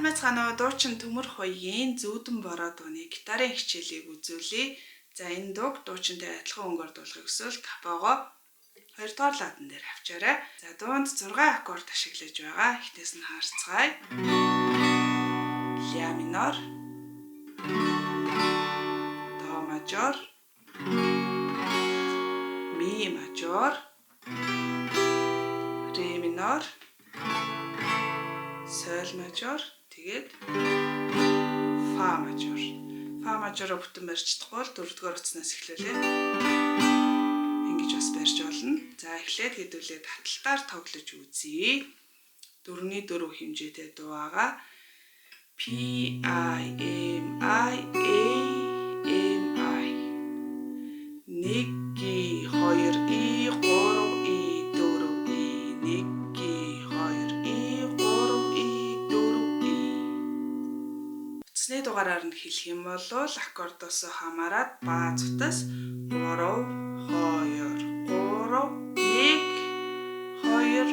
Сайхан дуучин Төмөр Хоёрын зүүдэн бороо дууны гитарын хичээлийг үзүүлье. За энэ дууг дуучинтай адилхан өнгөөр дуулахыг хүсвэл капого 2 дугаар ладан дээр авчаарай. За дуунд 6 аккорд ашиглаж байгаа. Эхнээс нь харцгаая. Ля минор, до мажор, ми мажор, ре минор, соль мажор, тэгээд фа мажор. Фа мажороо бүтэн барьж чадахгүй бол 4 дугаар утаснаас эхлүүлээ. Ингэж бас барьж болно. За эхлээд хэдүүлээ таталтаар тоглож үзье. 4-4 хэмжээтэй дуу байгаа. P I M I A M I 1 2 E 3 E 4 E 1 2 E 3 E 4 E. Утасны дугаараар нь хэлэх юм бол аккордоос хамаарат бааз утас 3 2 3 1 2 3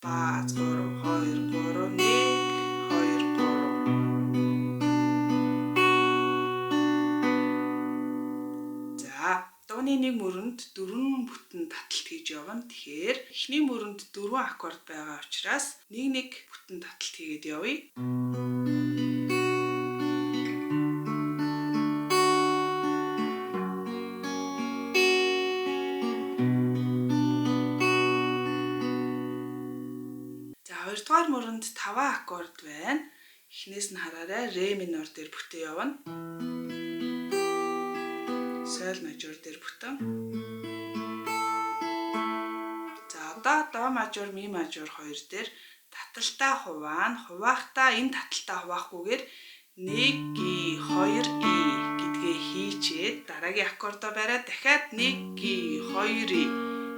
бааз 3 2 3 1 дууны нэг мөрөнд 4 бүтэн таталт хийж явна. Тэгэхээр эхний мөрөнд 4 аккорд байгаа учраас нэг бүтэн таталт хийгээд явъя. За 2 дугаар мөрөнд 5 аккорд байна. Эхнээс нь хараарай, ре минор дээр бүтэн явна. Соль мажор дээр бүтэн. За одоо до мажор, ми мажор хоёр дээр таталтаа хуваахтаа энэ таталтаа хуваахгүйгээр 1 2 E гэдгээ хийчээд дараагийн аккордоо бариад дахиад 1 2 E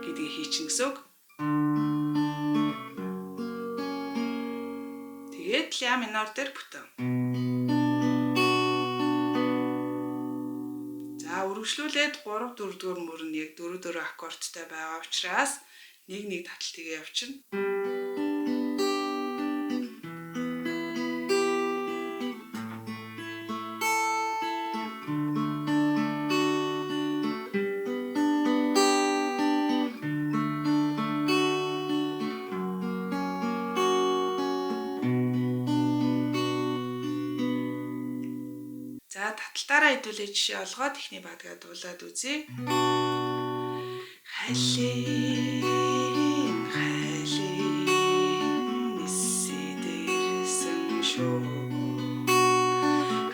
гэдгээ хийчихнэ гэсэн үг. Тэгээд ля минор дээр бүтэн. Үргэлжлүүлээд 3 4 дугаар мөр нь яг 4 4 аккордтай байгаа учраас нэг таталт хийгээ явчихна. За таталтаараа хэдүүлээ жишээ олгоод ихний бадгаа дуулаад үзье. Хайлин нисэдэрсэн шоо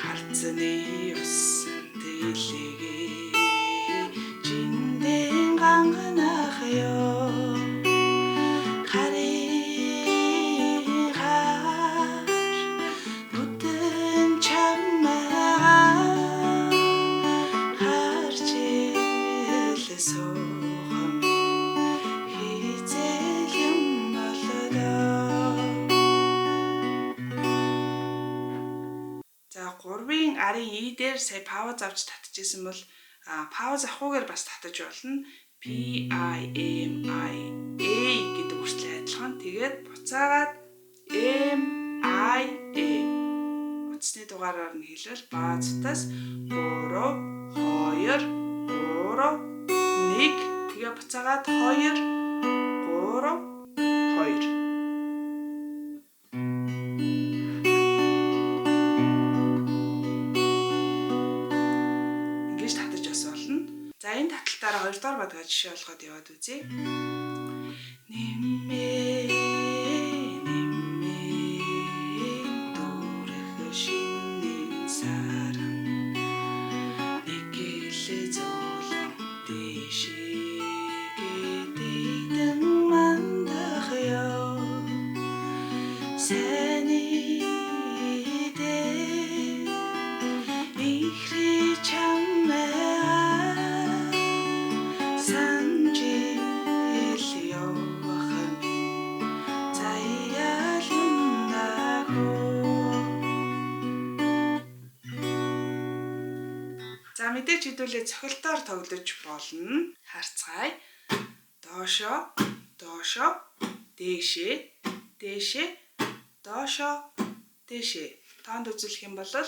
харцны усан дэлэгээ жиндэн ганганах ёо гурвын арын E дээр сая пауз авч татчихсан бол пауз авахгүйгээр бас татаж болно. P I M I A гэдэг үрслээ адилхан. Тэгээд буцаагаад M I A. Утасны дугаараар нь хэлвэл бааз утас 3 2 3 1 тэгээ буцаагаад 2 3 2. За энэ таталтаараа 2 дугаар бадгаа жишээ олгоод яваад үзье. Дөрөх шинийн саран нэгэлээ зөөлөн дэшээгэдэн мандах ёо сэний За мэдээж хэдүүлээ цохилтоор тоглож болно. Харцгаая. Доошо, дээшээ, доошо дэшээ. Тоонд үзүүлэх юм бол 1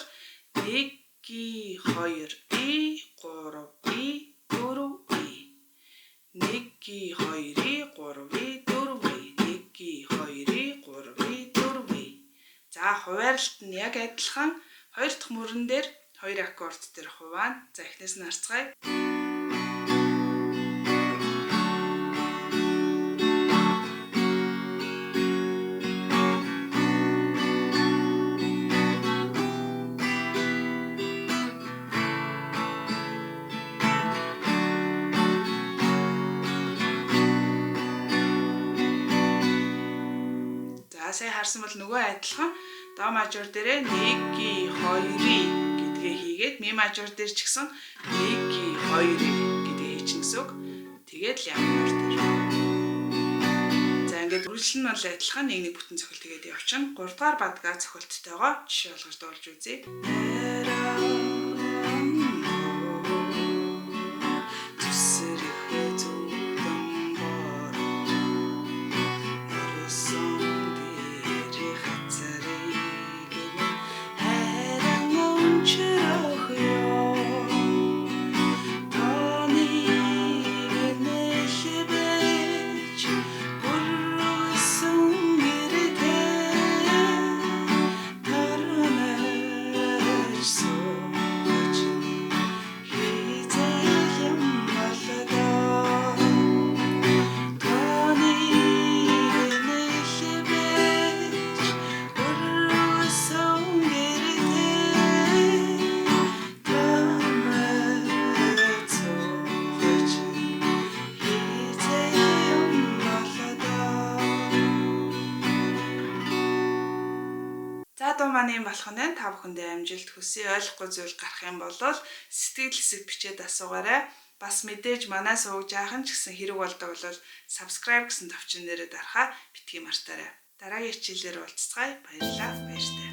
2 3 4 1 2 3 4. За хуваарлалт нь яг адилхан. Хоёр дахь мөрөн дээр хоёр аккорд дээр хуваана. За эхнээс нь харцгаая. Сая харсан бол нөгөө адилхан до мажор дээрээ 1 2 гэдгээ хийгээд ми мажор дээр ч гэсэн 1 2 гэдгээ хийчихнэ гэсэн үг. Тэгээд ля минор дээр. За ингээд үргэлжлэл нь бол адилхан нэг бүтэн цохилт тэгээд явчихна. 3 дугаар бадгаа цохилттойгоо жишээ болгож дуулж үзье. Дуу маань юм болох нь та бүхэндээ амжилт хүсье. Ойлгохгүй зүйл гарах юм бол сэтгэл хэсэг бичээд асуугаарай. Бас мэдээж манай сууг жаахан ч гэсэн хэрэг болдог бол subscribe гэсэн товчон нэрээр дарахаа битгий мартаарай. Дараагийн хичээлээр уулзцгаая. Баярлалаа. Баяртай.